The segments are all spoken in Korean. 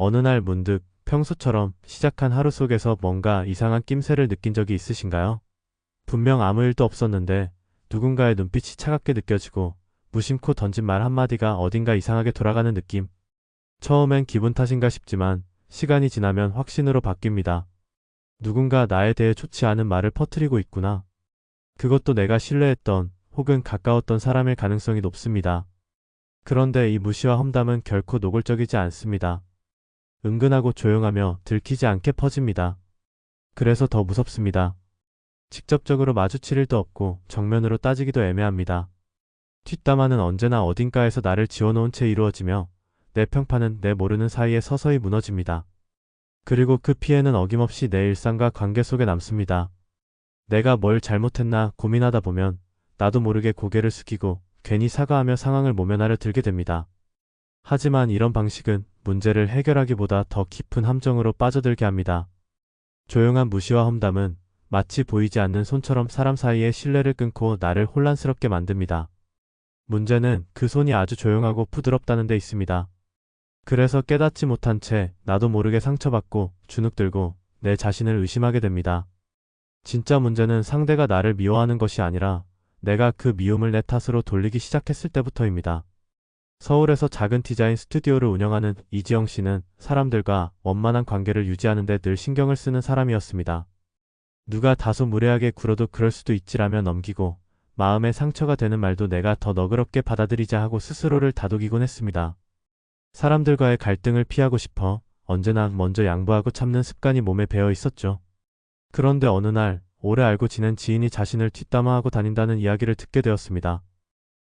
어느 날 문득 평소처럼 시작한 하루 속에서 뭔가 이상한 낌새를 느낀 적이 있으신가요? 분명 아무 일도 없었는데 누군가의 눈빛이 차갑게 느껴지고 무심코 던진 말 한마디가 어딘가 이상하게 돌아가는 느낌. 처음엔 기분 탓인가 싶지만 시간이 지나면 확신으로 바뀝니다. 누군가 나에 대해 좋지 않은 말을 퍼뜨리고 있구나. 그것도 내가 신뢰했던 혹은 가까웠던 사람일 가능성이 높습니다. 그런데 이 무시와 험담은 결코 노골적이지 않습니다. 은근하고 조용하며 들키지 않게 퍼집니다. 그래서 더 무섭습니다. 직접적으로 마주칠 일도 없고 정면으로 따지기도 애매합니다. 뒷담화는 언제나 어딘가에서 나를 지워놓은 채 이루어지며 내 평판은 내 모르는 사이에 서서히 무너집니다. 그리고 그 피해는 어김없이 내 일상과 관계 속에 남습니다. 내가 뭘 잘못했나 고민하다 보면 나도 모르게 고개를 숙이고 괜히 사과하며 상황을 모면하려 들게 됩니다. 하지만 이런 방식은 문제를 해결하기보다 더 깊은 함정으로 빠져들게 합니다. 조용한 무시와 험담은 마치 보이지 않는 손처럼 사람 사이의 신뢰를 끊고 나를 혼란스럽게 만듭니다. 문제는 그 손이 아주 조용하고 부드럽다는 데 있습니다. 그래서 깨닫지 못한 채 나도 모르게 상처받고 주눅들고 내 자신을 의심하게 됩니다. 진짜 문제는 상대가 나를 미워하는 것이 아니라 내가 그 미움을 내 탓으로 돌리기 시작했을 때부터입니다. 서울에서 작은 디자인 스튜디오를 운영하는 이지영 씨는 사람들과 원만한 관계를 유지하는 데 늘 신경을 쓰는 사람이었습니다. 누가 다소 무례하게 굴어도 그럴 수도 있지라며 넘기고 마음에 상처가 되는 말도 내가 더 너그럽게 받아들이자 하고 스스로를 다독이곤 했습니다. 사람들과의 갈등을 피하고 싶어 언제나 먼저 양보하고 참는 습관이 몸에 배어 있었죠. 그런데 어느 날 오래 알고 지낸 지인이 자신을 뒷담화하고 다닌다는 이야기를 듣게 되었습니다.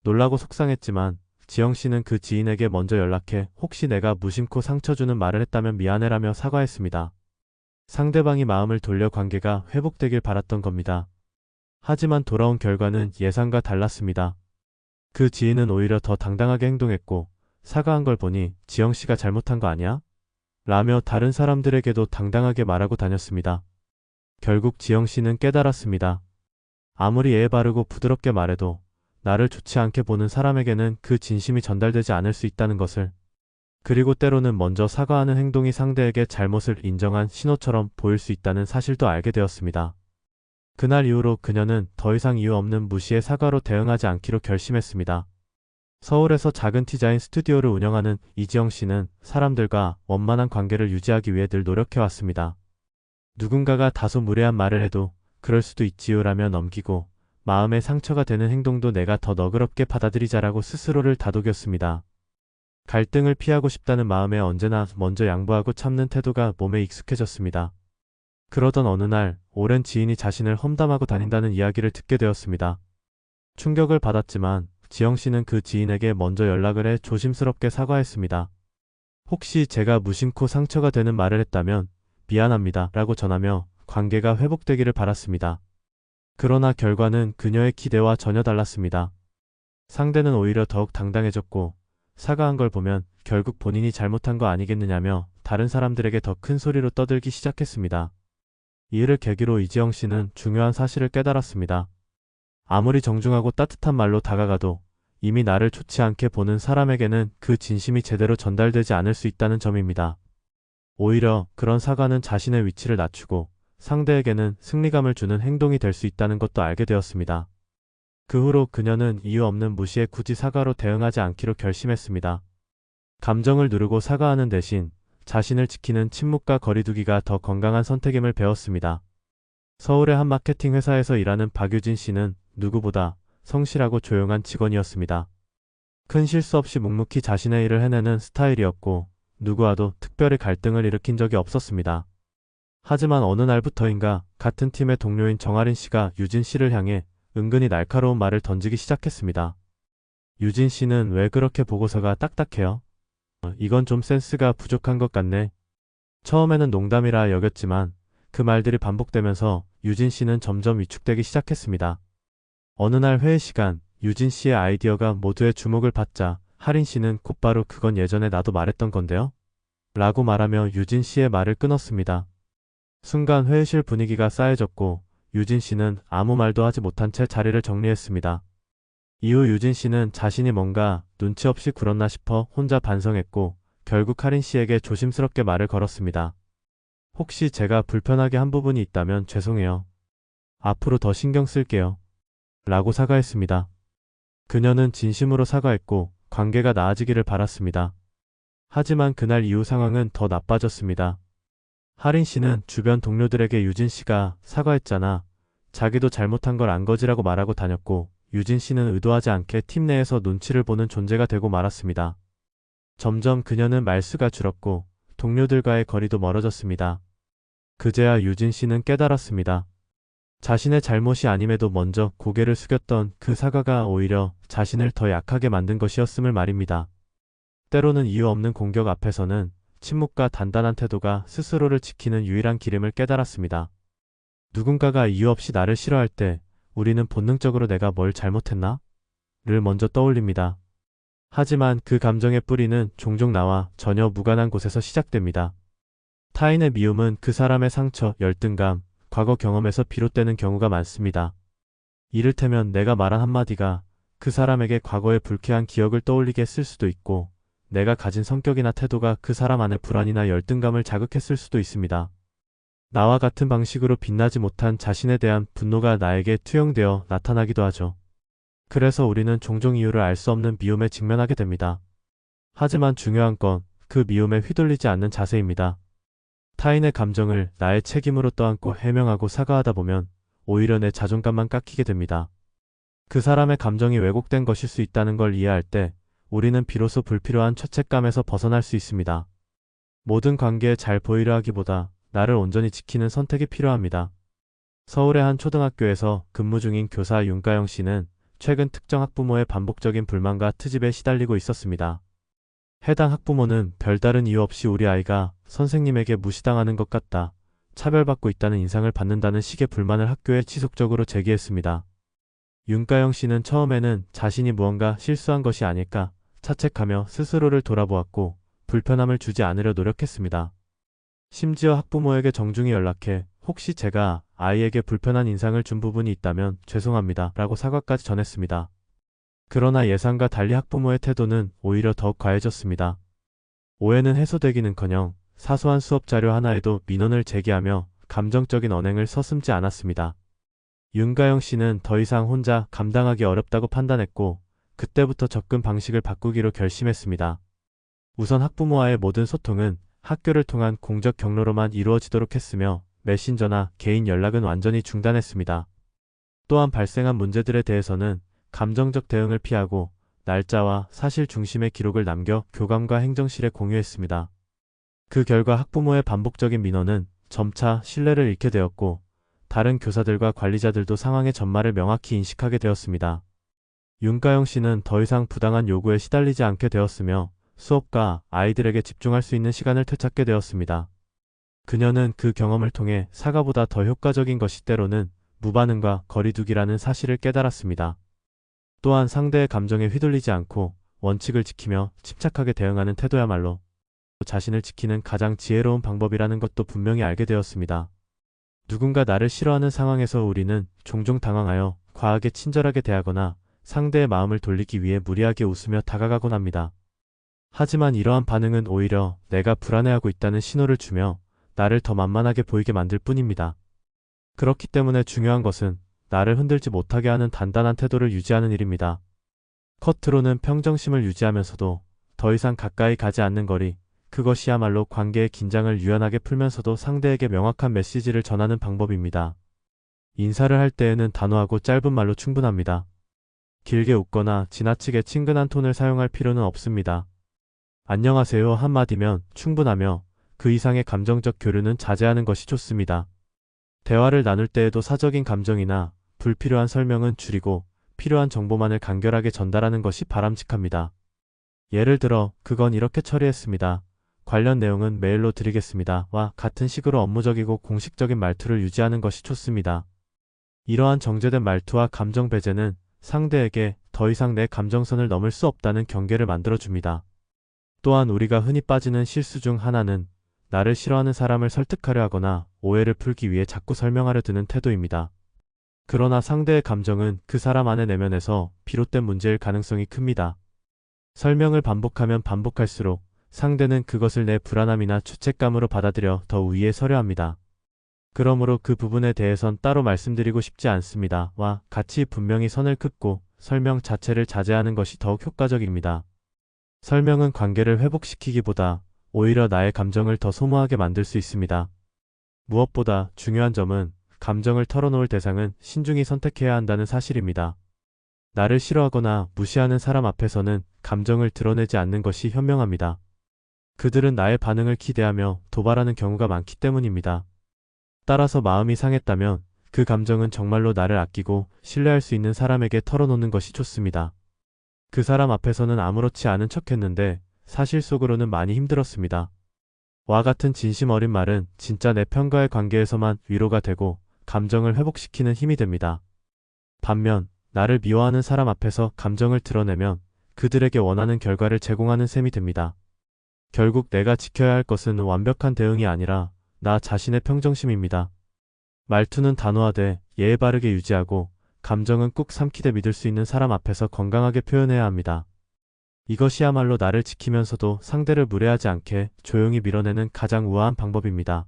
놀라고 속상했지만 지영 씨는 그 지인에게 먼저 연락해 혹시 내가 무심코 상처 주는 말을 했다면 미안해라며 사과했습니다. 상대방이 마음을 돌려 관계가 회복되길 바랐던 겁니다. 하지만 돌아온 결과는 예상과 달랐습니다. 그 지인은 오히려 더 당당하게 행동했고 사과한 걸 보니 지영 씨가 잘못한 거 아니야? 라며 다른 사람들에게도 당당하게 말하고 다녔습니다. 결국 지영 씨는 깨달았습니다. 아무리 예의 바르고 부드럽게 말해도 나를 좋지 않게 보는 사람에게는 그 진심이 전달되지 않을 수 있다는 것을. 그리고 때로는 먼저 사과하는 행동이 상대에게 잘못을 인정한 신호처럼 보일 수 있다는 사실도 알게 되었습니다. 그날 이후로 그녀는 더 이상 이유 없는 무시의 사과로 대응하지 않기로 결심했습니다. 서울에서 작은 디자인 스튜디오를 운영하는 이지영 씨는 사람들과 원만한 관계를 유지하기 위해 늘 노력해왔습니다. 누군가가 다소 무례한 말을 해도 그럴 수도 있지요라며 넘기고 마음에 상처가 되는 행동도 내가 더 너그럽게 받아들이자라고 스스로를 다독였습니다. 갈등을 피하고 싶다는 마음에 언제나 먼저 양보하고 참는 태도가 몸에 익숙해졌습니다. 그러던 어느 날 오랜 지인이 자신을 험담하고 다닌다는 이야기를 듣게 되었습니다. 충격을 받았지만 지영 씨는 그 지인에게 먼저 연락을 해 조심스럽게 사과했습니다. 혹시 제가 무심코 상처가 되는 말을 했다면 미안합니다 라고 전하며 관계가 회복되기를 바랐습니다. 그러나 결과는 그녀의 기대와 전혀 달랐습니다. 상대는 오히려 더욱 당당해졌고 사과한 걸 보면 결국 본인이 잘못한 거 아니겠느냐며 다른 사람들에게 더 큰 소리로 떠들기 시작했습니다. 이 일을 계기로 이지영 씨는 중요한 사실을 깨달았습니다. 아무리 정중하고 따뜻한 말로 다가가도 이미 나를 좋지 않게 보는 사람에게는 그 진심이 제대로 전달되지 않을 수 있다는 점입니다. 오히려 그런 사과는 자신의 위치를 낮추고 상대에게는 승리감을 주는 행동이 될 수 있다는 것도 알게 되었습니다. 그 후로 그녀는 이유 없는 무시에 굳이 사과로 대응하지 않기로 결심했습니다. 감정을 누르고 사과하는 대신 자신을 지키는 침묵과 거리두기가 더 건강한 선택임을 배웠습니다. 서울의 한 마케팅 회사에서 일하는 박유진 씨는 누구보다 성실하고 조용한 직원이었습니다. 큰 실수 없이 묵묵히 자신의 일을 해내는 스타일이었고 누구와도 특별히 갈등을 일으킨 적이 없었습니다. 하지만 어느 날부터인가 같은 팀의 동료인 정아린 씨가 유진 씨를 향해 은근히 날카로운 말을 던지기 시작했습니다. 유진 씨는 왜 그렇게 보고서가 딱딱해요? 이건 좀 센스가 부족한 것 같네. 처음에는 농담이라 여겼지만 그 말들이 반복되면서 유진 씨는 점점 위축되기 시작했습니다. 어느 날 회의 시간 유진 씨의 아이디어가 모두의 주목을 받자 하린 씨는 곧바로 그건 예전에 나도 말했던 건데요? 라고 말하며 유진 씨의 말을 끊었습니다. 순간 회의실 분위기가 싸해졌고 유진 씨는 아무 말도 하지 못한 채 자리를 정리했습니다. 이후 유진 씨는 자신이 뭔가 눈치 없이 굴었나 싶어 혼자 반성했고 결국 하린 씨에게 조심스럽게 말을 걸었습니다. 혹시 제가 불편하게 한 부분이 있다면 죄송해요. 앞으로 더 신경 쓸게요. 라고 사과했습니다. 그녀는 진심으로 사과했고 관계가 나아지기를 바랐습니다. 하지만 그날 이후 상황은 더 나빠졌습니다. 하린 씨는 주변 동료들에게 유진 씨가 사과했잖아. 자기도 잘못한 걸 안 거지라고 말하고 다녔고 유진 씨는 의도하지 않게 팀 내에서 눈치를 보는 존재가 되고 말았습니다. 점점 그녀는 말수가 줄었고 동료들과의 거리도 멀어졌습니다. 그제야 유진 씨는 깨달았습니다. 자신의 잘못이 아님에도 먼저 고개를 숙였던 그 사과가 오히려 자신을 더 약하게 만든 것이었음을 말입니다. 때로는 이유 없는 공격 앞에서는 침묵과 단단한 태도가 스스로를 지키는 유일한 길임을 깨달았습니다. 누군가가 이유 없이 나를 싫어할 때 우리는 본능적으로 내가 뭘 잘못했나? 를 먼저 떠올립니다. 하지만 그 감정의 뿌리는 종종 나와 전혀 무관한 곳에서 시작됩니다. 타인의 미움은 그 사람의 상처, 열등감, 과거 경험에서 비롯되는 경우가 많습니다. 이를테면 내가 말한 한마디가 그 사람에게 과거의 불쾌한 기억을 떠올리게 했을 수도 있고 내가 가진 성격이나 태도가 그 사람 안의 불안이나 열등감을 자극했을 수도 있습니다. 나와 같은 방식으로 빛나지 못한 자신에 대한 분노가 나에게 투영되어 나타나기도 하죠. 그래서 우리는 종종 이유를 알 수 없는 미움에 직면하게 됩니다. 하지만 중요한 건 그 미움에 휘둘리지 않는 자세입니다. 타인의 감정을 나의 책임으로 떠안고 해명하고 사과하다 보면 오히려 내 자존감만 깎이게 됩니다. 그 사람의 감정이 왜곡된 것일 수 있다는 걸 이해할 때 우리는 비로소 불필요한 죄책감에서 벗어날 수 있습니다. 모든 관계에 잘 보이려 하기보다 나를 온전히 지키는 선택이 필요합니다. 서울의 한 초등학교에서 근무 중인 교사 윤가영 씨는 최근 특정 학부모의 반복적인 불만과 트집에 시달리고 있었습니다. 해당 학부모는 별다른 이유 없이 우리 아이가 선생님에게 무시당하는 것 같다, 차별받고 있다는 인상을 받는다는 식의 불만을 학교에 지속적으로 제기했습니다. 윤가영 씨는 처음에는 자신이 무언가 실수한 것이 아닐까 자책하며 스스로를 돌아보았고 불편함을 주지 않으려 노력했습니다. 심지어 학부모에게 정중히 연락해 혹시 제가 아이에게 불편한 인상을 준 부분이 있다면 죄송합니다 라고 사과까지 전했습니다. 그러나 예상과 달리 학부모의 태도는 오히려 더욱 과해졌습니다. 오해는 해소되기는커녕 사소한 수업 자료 하나에도 민원을 제기하며 감정적인 언행을 서슴지 않았습니다. 윤가영 씨는 더 이상 혼자 감당하기 어렵다고 판단했고 그때부터 접근 방식을 바꾸기로 결심했습니다. 우선 학부모와의 모든 소통은 학교를 통한 공적 경로로만 이루어지도록 했으며 메신저나 개인 연락은 완전히 중단했습니다. 또한 발생한 문제들에 대해서는 감정적 대응을 피하고 날짜와 사실 중심의 기록을 남겨 교감과 행정실에 공유했습니다. 그 결과 학부모의 반복적인 민원은 점차 신뢰를 잃게 되었고 다른 교사들과 관리자들도 상황의 전말을 명확히 인식하게 되었습니다. 윤가영 씨는 더 이상 부당한 요구에 시달리지 않게 되었으며 수업과 아이들에게 집중할 수 있는 시간을 되찾게 되었습니다. 그녀는 그 경험을 통해 사과보다 더 효과적인 것이 때로는 무반응과 거리두기라는 사실을 깨달았습니다. 또한 상대의 감정에 휘둘리지 않고 원칙을 지키며 침착하게 대응하는 태도야말로 자신을 지키는 가장 지혜로운 방법이라는 것도 분명히 알게 되었습니다. 누군가 나를 싫어하는 상황에서 우리는 종종 당황하여 과하게 친절하게 대하거나 상대의 마음을 돌리기 위해 무리하게 웃으며 다가가곤 합니다. 하지만 이러한 반응은 오히려 내가 불안해하고 있다는 신호를 주며 나를 더 만만하게 보이게 만들 뿐입니다. 그렇기 때문에 중요한 것은 나를 흔들지 못하게 하는 단단한 태도를 유지하는 일입니다. 겉으로는 평정심을 유지하면서도 더 이상 가까이 가지 않는 거리, 그것이야말로 관계의 긴장을 유연하게 풀면서도 상대에게 명확한 메시지를 전하는 방법입니다. 인사를 할 때에는 단호하고 짧은 말로 충분합니다. 길게 웃거나 지나치게 친근한 톤을 사용할 필요는 없습니다. 안녕하세요 한마디면 충분하며 그 이상의 감정적 교류는 자제하는 것이 좋습니다. 대화를 나눌 때에도 사적인 감정이나 불필요한 설명은 줄이고 필요한 정보만을 간결하게 전달하는 것이 바람직합니다. 예를 들어 그건 이렇게 처리했습니다. 관련 내용은 메일로 드리겠습니다. 와 같은 식으로 업무적이고 공식적인 말투를 유지하는 것이 좋습니다. 이러한 정제된 말투와 감정 배제는 상대에게 더 이상 내 감정선을 넘을 수 없다는 경계를 만들어줍니다. 또한 우리가 흔히 빠지는 실수 중 하나는 나를 싫어하는 사람을 설득하려 하거나 오해를 풀기 위해 자꾸 설명하려 드는 태도입니다. 그러나 상대의 감정은 그 사람 안의 내면에서 비롯된 문제일 가능성이 큽니다. 설명을 반복하면 반복할수록 상대는 그것을 내 불안함이나 죄책감으로 받아들여 더 우위에 서려 합니다. 그러므로 그 부분에 대해선 따로 말씀드리고 싶지 않습니다. 와 같이 분명히 선을 긋고 설명 자체를 자제하는 것이 더욱 효과적입니다. 설명은 관계를 회복시키기보다 오히려 나의 감정을 더 소모하게 만들 수 있습니다. 무엇보다 중요한 점은 감정을 털어놓을 대상은 신중히 선택해야 한다는 사실입니다. 나를 싫어하거나 무시하는 사람 앞에서는 감정을 드러내지 않는 것이 현명합니다. 그들은 나의 반응을 기대하며 도발하는 경우가 많기 때문입니다. 따라서 마음이 상했다면 그 감정은 정말로 나를 아끼고 신뢰할 수 있는 사람에게 털어놓는 것이 좋습니다. 그 사람 앞에서는 아무렇지 않은 척했는데 사실 속으로는 많이 힘들었습니다. 와 같은 진심 어린 말은 진짜 내 편과의 관계에서만 위로가 되고 감정을 회복시키는 힘이 됩니다. 반면 나를 미워하는 사람 앞에서 감정을 드러내면 그들에게 원하는 결과를 제공하는 셈이 됩니다. 결국 내가 지켜야 할 것은 완벽한 대응이 아니라 나 자신의 평정심입니다. 말투는 단호하되 예의 바르게 유지하고 감정은 꾹 삼키되 믿을 수 있는 사람 앞에서 건강하게 표현해야 합니다. 이것이야말로 나를 지키면서도 상대를 무례하지 않게 조용히 밀어내는 가장 우아한 방법입니다.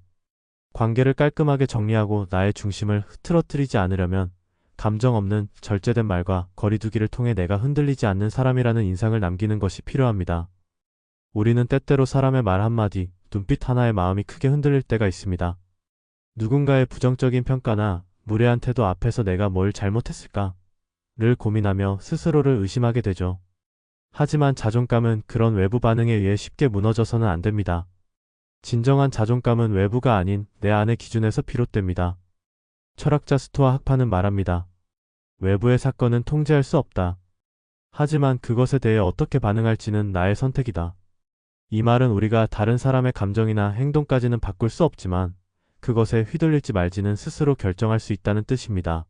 관계를 깔끔하게 정리하고 나의 중심을 흐트러뜨리지 않으려면 감정 없는 절제된 말과 거리두기를 통해 내가 흔들리지 않는 사람이라는 인상을 남기는 것이 필요합니다. 우리는 때때로 사람의 말 한마디, 눈빛 하나에 마음이 크게 흔들릴 때가 있습니다. 누군가의 부정적인 평가나 무례한 태도 앞에서 내가 뭘 잘못했을까? 를 고민하며 스스로를 의심하게 되죠. 하지만 자존감은 그런 외부 반응에 의해 쉽게 무너져서는 안 됩니다. 진정한 자존감은 외부가 아닌 내 안의 기준에서 비롯됩니다. 철학자 스토아 학파는 말합니다. 외부의 사건은 통제할 수 없다. 하지만 그것에 대해 어떻게 반응할지는 나의 선택이다. 이 말은 우리가 다른 사람의 감정이나 행동까지는 바꿀 수 없지만 그것에 휘둘릴지 말지는 스스로 결정할 수 있다는 뜻입니다.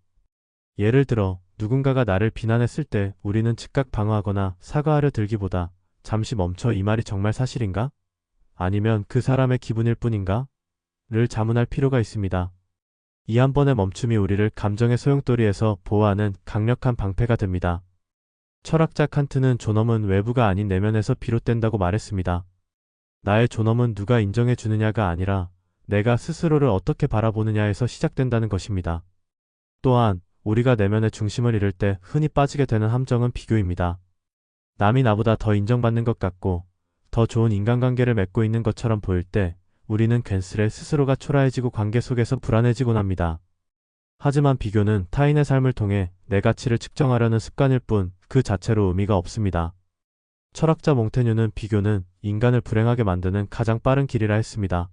예를 들어 누군가가 나를 비난했을 때 우리는 즉각 방어하거나 사과하려 들기보다 잠시 멈춰 이 말이 정말 사실인가? 아니면 그 사람의 기분일 뿐인가? 를 자문할 필요가 있습니다. 이 한 번의 멈춤이 우리를 감정의 소용돌이에서 보호하는 강력한 방패가 됩니다. 철학자 칸트는 존엄은 외부가 아닌 내면에서 비롯된다고 말했습니다. 나의 존엄은 누가 인정해 주느냐가 아니라 내가 스스로를 어떻게 바라보느냐에서 시작된다는 것입니다. 또한 우리가 내면의 중심을 잃을 때 흔히 빠지게 되는 함정은 비교입니다. 남이 나보다 더 인정받는 것 같고 더 좋은 인간관계를 맺고 있는 것처럼 보일 때 우리는 괜스레 스스로가 초라해지고 관계 속에서 불안해지곤 합니다. 하지만 비교는 타인의 삶을 통해 내 가치를 측정하려는 습관일 뿐 그 자체로 의미가 없습니다. 철학자 몽테뉴는 비교는 인간을 불행하게 만드는 가장 빠른 길이라 했습니다.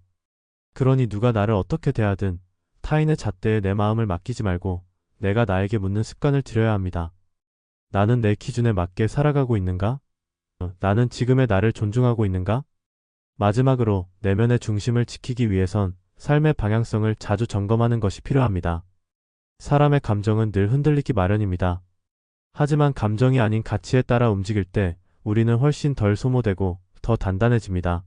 그러니 누가 나를 어떻게 대하든 타인의 잣대에 내 마음을 맡기지 말고 내가 나에게 묻는 습관을 들여야 합니다. 나는 내 기준에 맞게 살아가고 있는가? 나는 지금의 나를 존중하고 있는가? 마지막으로 내면의 중심을 지키기 위해선 삶의 방향성을 자주 점검하는 것이 필요합니다. 사람의 감정은 늘 흔들리기 마련입니다. 하지만 감정이 아닌 가치에 따라 움직일 때 우리는 훨씬 덜 소모되고 더 단단해집니다.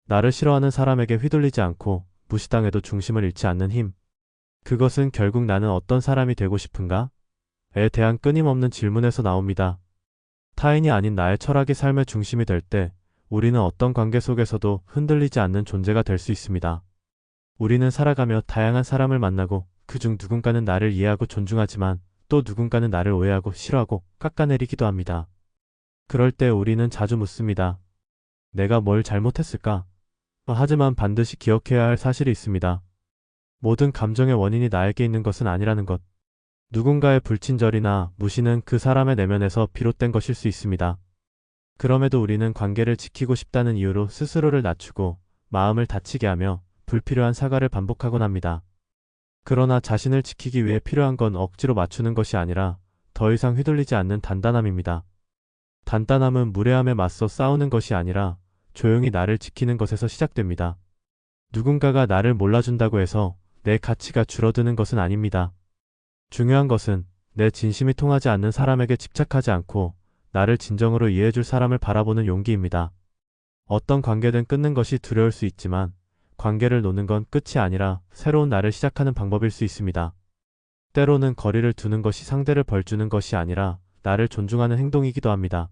나를 싫어하는 사람에게 휘둘리지 않고 무시당해도 중심을 잃지 않는 힘. 그것은 결국 나는 어떤 사람이 되고 싶은가? 에 대한 끊임없는 질문에서 나옵니다. 타인이 아닌 나의 철학이 삶의 중심이 될 때 우리는 어떤 관계 속에서도 흔들리지 않는 존재가 될 수 있습니다. 우리는 살아가며 다양한 사람을 만나고 그중 누군가는 나를 이해하고 존중하지만 또 누군가는 나를 오해하고 싫어하고 깎아내리기도 합니다. 그럴 때 우리는 자주 묻습니다. 내가 뭘 잘못했을까? 하지만 반드시 기억해야 할 사실이 있습니다. 모든 감정의 원인이 나에게 있는 것은 아니라는 것. 누군가의 불친절이나 무시는 그 사람의 내면에서 비롯된 것일 수 있습니다. 그럼에도 우리는 관계를 지키고 싶다는 이유로 스스로를 낮추고 마음을 다치게 하며 불필요한 사과를 반복하곤 합니다. 그러나 자신을 지키기 위해 필요한 건 억지로 맞추는 것이 아니라 더 이상 휘둘리지 않는 단단함입니다. 단단함은 무례함에 맞서 싸우는 것이 아니라 조용히 나를 지키는 것에서 시작됩니다. 누군가가 나를 몰라준다고 해서 내 가치가 줄어드는 것은 아닙니다. 중요한 것은 내 진심이 통하지 않는 사람에게 집착하지 않고 나를 진정으로 이해해줄 사람을 바라보는 용기입니다. 어떤 관계든 끊는 것이 두려울 수 있지만 관계를 놓는 건 끝이 아니라 새로운 나를 시작하는 방법일 수 있습니다. 때로는 거리를 두는 것이 상대를 벌주는 것이 아니라 나를 존중하는 행동이기도 합니다.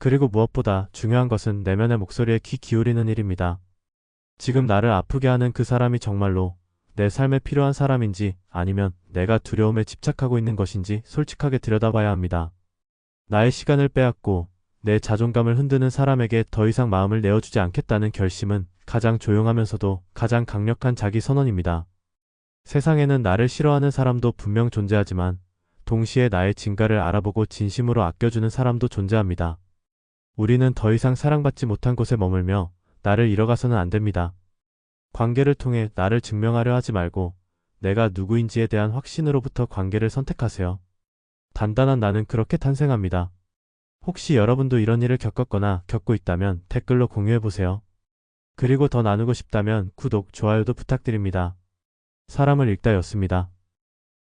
그리고 무엇보다 중요한 것은 내면의 목소리에 귀 기울이는 일입니다. 지금 나를 아프게 하는 그 사람이 정말로 내 삶에 필요한 사람인지 아니면 내가 두려움에 집착하고 있는 것인지 솔직하게 들여다봐야 합니다. 나의 시간을 빼앗고 내 자존감을 흔드는 사람에게 더 이상 마음을 내어주지 않겠다는 결심은 가장 조용하면서도 가장 강력한 자기 선언입니다. 세상에는 나를 싫어하는 사람도 분명 존재하지만 동시에 나의 진가를 알아보고 진심으로 아껴주는 사람도 존재합니다. 우리는 더 이상 사랑받지 못한 곳에 머물며 나를 잃어가서는 안 됩니다. 관계를 통해 나를 증명하려 하지 말고 내가 누구인지에 대한 확신으로부터 관계를 선택하세요. 단단한 나는 그렇게 탄생합니다. 혹시 여러분도 이런 일을 겪었거나 겪고 있다면 댓글로 공유해보세요. 그리고 더 나누고 싶다면 구독, 좋아요도 부탁드립니다. 사람을 읽다였습니다.